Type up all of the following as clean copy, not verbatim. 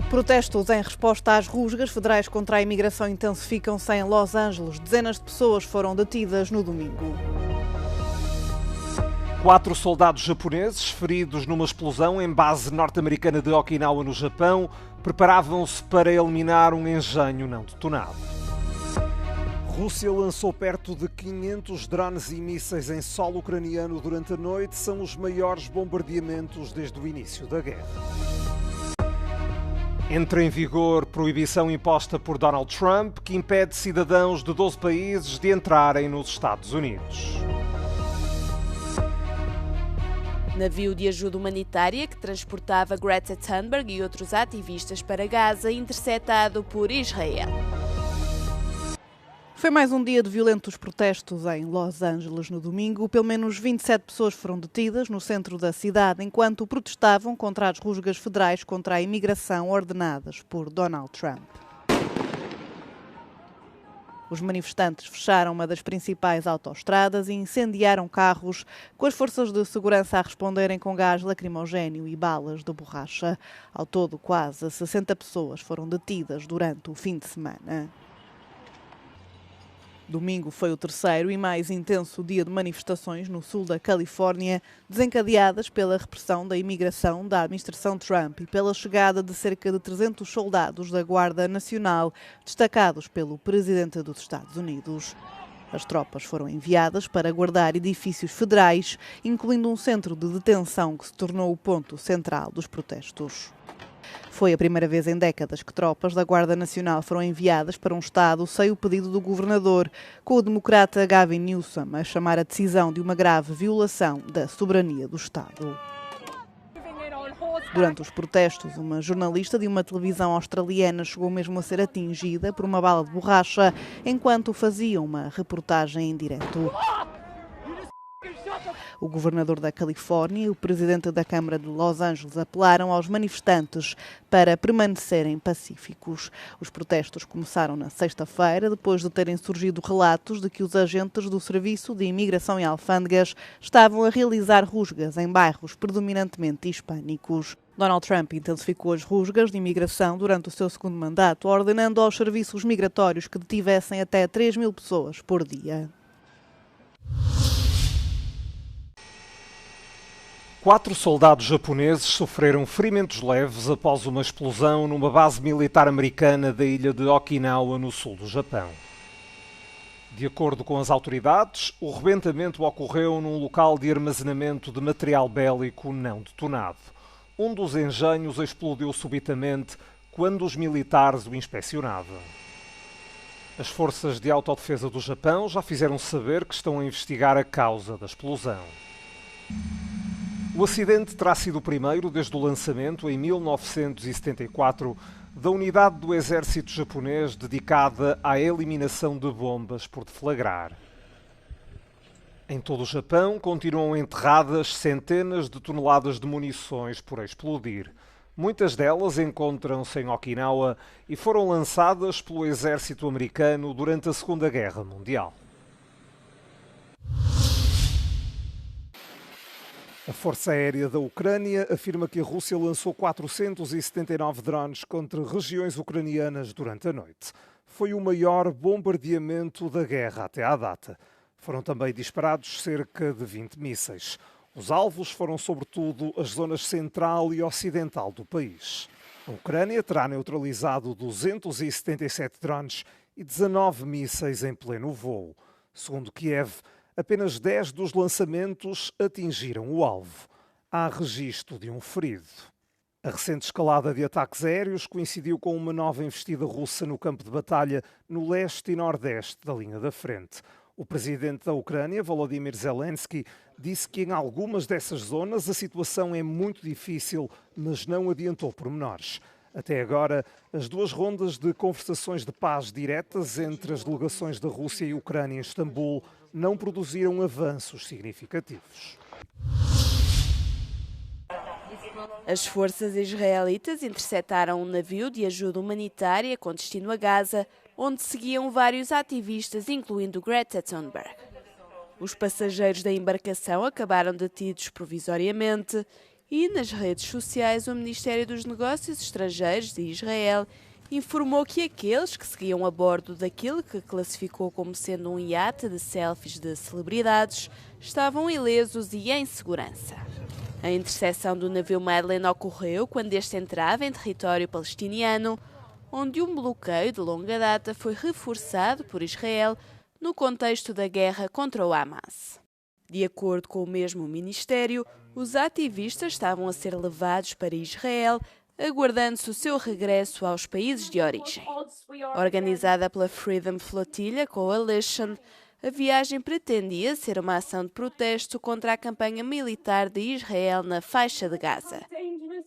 Protestos em resposta às rusgas federais contra a imigração intensificam-se em Los Angeles. Dezenas de pessoas foram detidas no domingo. 4 soldados japoneses feridos numa explosão em base norte-americana de Okinawa, no Japão, preparavam-se para eliminar um engenho não detonado. Rússia lançou perto de 500 drones e mísseis em solo ucraniano durante a noite. São os maiores bombardeamentos desde o início da guerra. Entra em vigor proibição imposta por Donald Trump, que impede cidadãos de 12 países de entrarem nos Estados Unidos. Navio de ajuda humanitária que transportava Greta Thunberg e outros ativistas para Gaza, interceptado por Israel. Foi mais um dia de violentos protestos em Los Angeles no domingo. Pelo menos 27 pessoas foram detidas no centro da cidade enquanto protestavam contra as rusgas federais contra a imigração ordenadas por Donald Trump. Os manifestantes fecharam uma das principais autoestradas e incendiaram carros, com as forças de segurança a responderem com gás lacrimogéneo e balas de borracha. Ao todo, quase 60 pessoas foram detidas durante o fim de semana. Domingo foi o terceiro e mais intenso dia de manifestações no sul da Califórnia, desencadeadas pela repressão da imigração da administração Trump e pela chegada de cerca de 300 soldados da Guarda Nacional, destacados pelo presidente dos Estados Unidos. As tropas foram enviadas para guardar edifícios federais, incluindo um centro de detenção que se tornou o ponto central dos protestos. Foi a primeira vez em décadas que tropas da Guarda Nacional foram enviadas para um estado sem o pedido do governador, com o democrata Gavin Newsom a chamar a decisão de uma grave violação da soberania do estado. Durante os protestos, uma jornalista de uma televisão australiana chegou mesmo a ser atingida por uma bala de borracha enquanto fazia uma reportagem em direto. O governador da Califórnia e o presidente da Câmara de Los Angeles apelaram aos manifestantes para permanecerem pacíficos. Os protestos começaram na sexta-feira, depois de terem surgido relatos de que os agentes do Serviço de Imigração e Alfândegas estavam a realizar rusgas em bairros predominantemente hispânicos. Donald Trump intensificou as rusgas de imigração durante o seu segundo mandato, ordenando aos serviços migratórios que detivessem até 3.000 pessoas por dia. 4 soldados japoneses sofreram ferimentos leves após uma explosão numa base militar americana da ilha de Okinawa, no sul do Japão. De acordo com as autoridades, o rebentamento ocorreu num local de armazenamento de material bélico não detonado. Um dos engenhos explodiu subitamente quando os militares o inspecionavam. As forças de autodefesa do Japão já fizeram saber que estão a investigar a causa da explosão. O acidente terá sido o primeiro desde o lançamento, em 1974, da unidade do exército japonês dedicada à eliminação de bombas por deflagrar. Em todo o Japão continuam enterradas centenas de toneladas de munições por explodir. Muitas delas encontram-se em Okinawa e foram lançadas pelo exército americano durante a Segunda Guerra Mundial. A Força Aérea da Ucrânia afirma que a Rússia lançou 479 drones contra regiões ucranianas durante a noite. Foi o maior bombardeamento da guerra até à data. Foram também disparados cerca de 20 mísseis. Os alvos foram sobretudo as zonas central e ocidental do país. A Ucrânia terá neutralizado 277 drones e 19 mísseis em pleno voo. Segundo Kiev, apenas 10 dos lançamentos atingiram o alvo. Há registro de um ferido. A recente escalada de ataques aéreos coincidiu com uma nova investida russa no campo de batalha no leste e nordeste da linha da frente. O presidente da Ucrânia, Volodymyr Zelensky, disse que em algumas dessas zonas a situação é muito difícil, mas não adiantou pormenores. Até agora, as 2 rondas de conversações de paz diretas entre as delegações da Rússia e Ucrânia em Istambul não produziram avanços significativos. As forças israelitas interceptaram um navio de ajuda humanitária com destino a Gaza, onde seguiam vários ativistas, incluindo Greta Thunberg. Os passageiros da embarcação acabaram detidos provisoriamente E nas redes sociais, o Ministério dos Negócios Estrangeiros de Israel informou que aqueles que seguiam a bordo daquilo que classificou como sendo um iate de selfies de celebridades estavam ilesos e em segurança. A interseção do navio Madeleine ocorreu quando este entrava em território palestiniano, onde um bloqueio de longa data foi reforçado por Israel no contexto da guerra contra o Hamas. De acordo com o mesmo ministério, os ativistas estavam a ser levados para Israel, aguardando-se o seu regresso aos países de origem. Organizada pela Freedom Flotilla Coalition, a viagem pretendia ser uma ação de protesto contra a campanha militar de Israel na faixa de Gaza.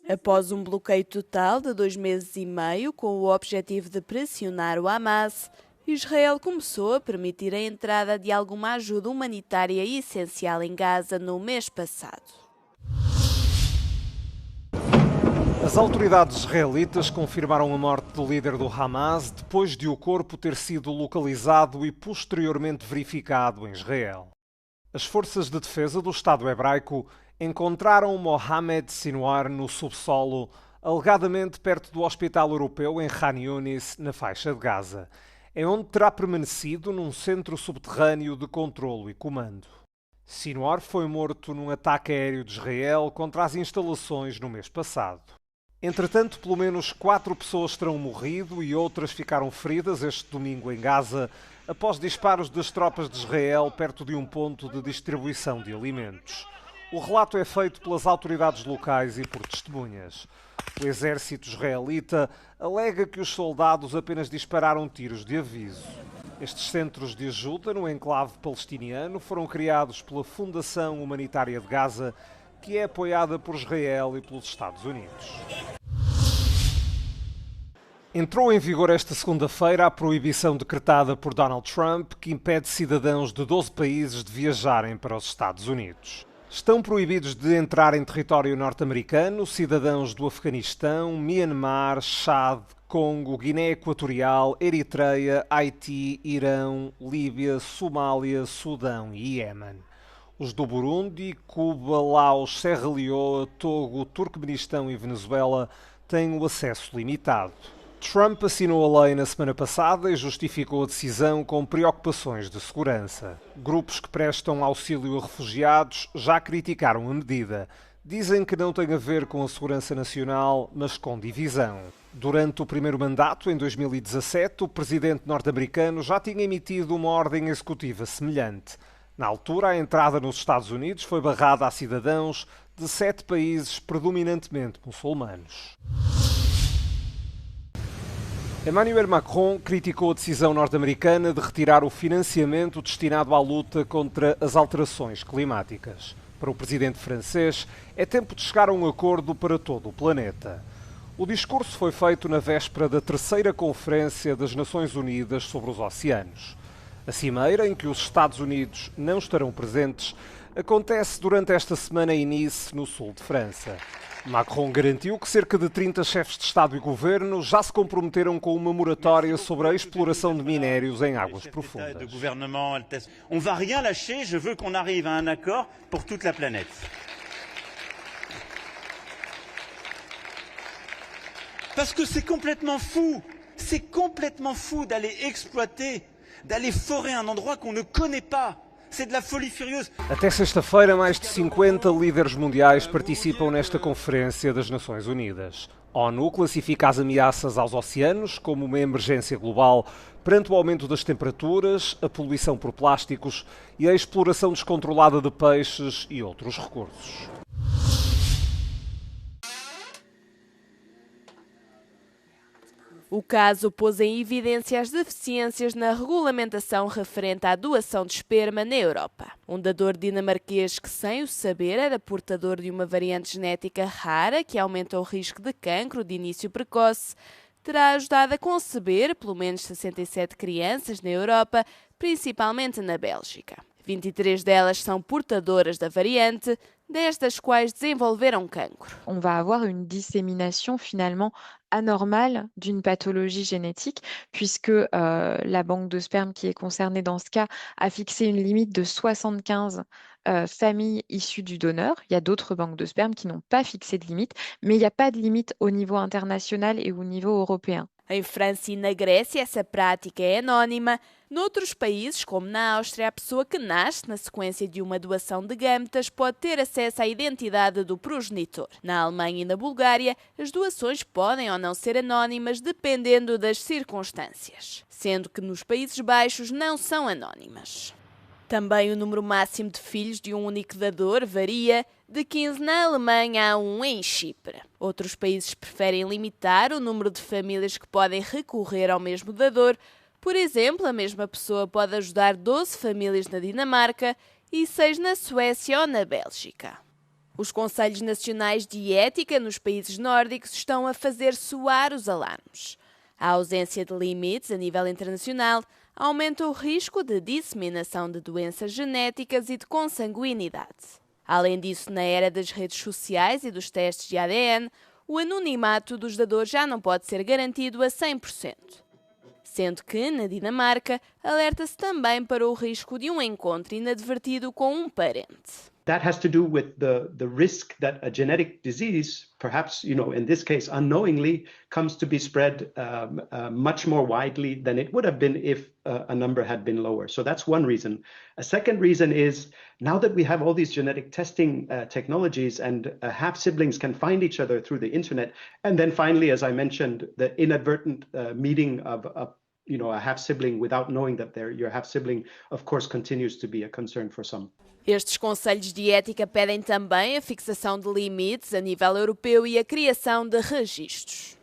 Após um bloqueio total de 2 meses e meio, com o objetivo de pressionar o Hamas, Israel começou a permitir a entrada de alguma ajuda humanitária essencial em Gaza no mês passado. As autoridades israelitas confirmaram a morte do líder do Hamas depois de o corpo ter sido localizado e posteriormente verificado em Israel. As forças de defesa do Estado hebraico encontraram Mohamed Sinwar no subsolo, alegadamente perto do Hospital Europeu em Khan Yunis, na faixa de Gaza. É onde terá permanecido num centro subterrâneo de controlo e comando. Sinwar foi morto num ataque aéreo de Israel contra as instalações no mês passado. Entretanto, pelo menos 4 pessoas terão morrido e outras ficaram feridas este domingo em Gaza após disparos das tropas de Israel perto de um ponto de distribuição de alimentos. O relato é feito pelas autoridades locais e por testemunhas. O exército israelita alega que os soldados apenas dispararam tiros de aviso. Estes centros de ajuda no enclave palestiniano foram criados pela Fundação Humanitária de Gaza, que é apoiada por Israel e pelos Estados Unidos. Entrou em vigor esta segunda-feira a proibição decretada por Donald Trump que impede cidadãos de 12 países de viajarem para os Estados Unidos. Estão proibidos de entrar em território norte-americano cidadãos do Afeganistão, Myanmar, Chad, Congo, Guiné Equatorial, Eritreia, Haiti, Irão, Líbia, Somália, Sudão e Iémen. Os do Burundi, Cuba, Laos, Serra Leoa, Togo, Turcomenistão e Venezuela têm o acesso limitado. Trump assinou a lei na semana passada e justificou a decisão com preocupações de segurança. Grupos que prestam auxílio a refugiados já criticaram a medida. Dizem que não tem a ver com a segurança nacional, mas com divisão. Durante o primeiro mandato, em 2017, o presidente norte-americano já tinha emitido uma ordem executiva semelhante. Na altura, a entrada nos Estados Unidos foi barrada a cidadãos de 7 países predominantemente muçulmanos. Emmanuel Macron criticou a decisão norte-americana de retirar o financiamento destinado à luta contra as alterações climáticas. Para o presidente francês, é tempo de chegar a um acordo para todo o planeta. O discurso foi feito na véspera da 3ª Conferência das Nações Unidas sobre os Oceanos. A cimeira, em que os Estados Unidos não estarão presentes, acontece durante esta semana em Nice, no sul de França. Macron garantiu que cerca de 30 chefes de Estado e Governo já se comprometeram com uma moratória sobre a exploração de minérios em águas profundas. On va rien lâcher, je veux qu'on arrive à un accord pour toute la planète. Parce que c'est complètement fou d'aller exploiter, d'aller forer un endroit qu'on ne connaît pas. C'est de la folie furieuse. Até sexta-feira, mais de 50 líderes mundiais participam nesta Conferência das Nações Unidas. A ONU classifica as ameaças aos oceanos como uma emergência global perante o aumento das temperaturas, a poluição por plásticos e a exploração descontrolada de peixes e outros recursos. O caso pôs em evidência as deficiências na regulamentação referente à doação de esperma na Europa. Um dador dinamarquês que, sem o saber, era portador de uma variante genética rara que aumenta o risco de cancro de início precoce, terá ajudado a conceber pelo menos 67 crianças na Europa, principalmente na Bélgica. 23 delas são portadoras da variante, 10 das quais desenvolveram cancro. On va avoir une dissémination finalement anormale d'une pathologie génétique, puisque la banque de sperme qui est concernée dans ce cas a fixé une limite de 75 familles issues du donneur. Il y a d'autres banques de sperme qui n'ont pas fixé de limite, mais il n'y a pas de limite au niveau international et au niveau européen. Em França e na Grécia, essa prática é anónima. Noutros países, como na Áustria, a pessoa que nasce na sequência de uma doação de gâmetas pode ter acesso à identidade do progenitor. Na Alemanha e na Bulgária, as doações podem ou não ser anónimas, dependendo das circunstâncias, sendo que nos Países Baixos não são anónimas. Também o número máximo de filhos de um único dador varia, de 15 na Alemanha a 1 em Chipre. Outros países preferem limitar o número de famílias que podem recorrer ao mesmo dador. Por exemplo, a mesma pessoa pode ajudar 12 famílias na Dinamarca e 6 na Suécia ou na Bélgica. Os Conselhos Nacionais de Ética nos países nórdicos estão a fazer soar os alarmes. A ausência de limites a nível internacional aumenta o risco de disseminação de doenças genéticas e de consanguinidade. Além disso, na era das redes sociais e dos testes de ADN, o anonimato dos dadores já não pode ser garantido a 100%. Sendo que, na Dinamarca, alerta-se também para o risco de um encontro inadvertido com um parente. That has to do with the risk that a genetic disease, perhaps, in this case, unknowingly, comes to be spread much more widely than it would have been if a number had been lower. So that's one reason. A second reason is now that we have all these genetic testing technologies and half-siblings can find each other through the internet. And then finally, as I mentioned, the inadvertent meeting of a half-sibling without knowing that they're your half-sibling, of course, continues to be a concern for some. Estes conselhos de ética pedem também a fixação de limites a nível europeu e a criação de registros.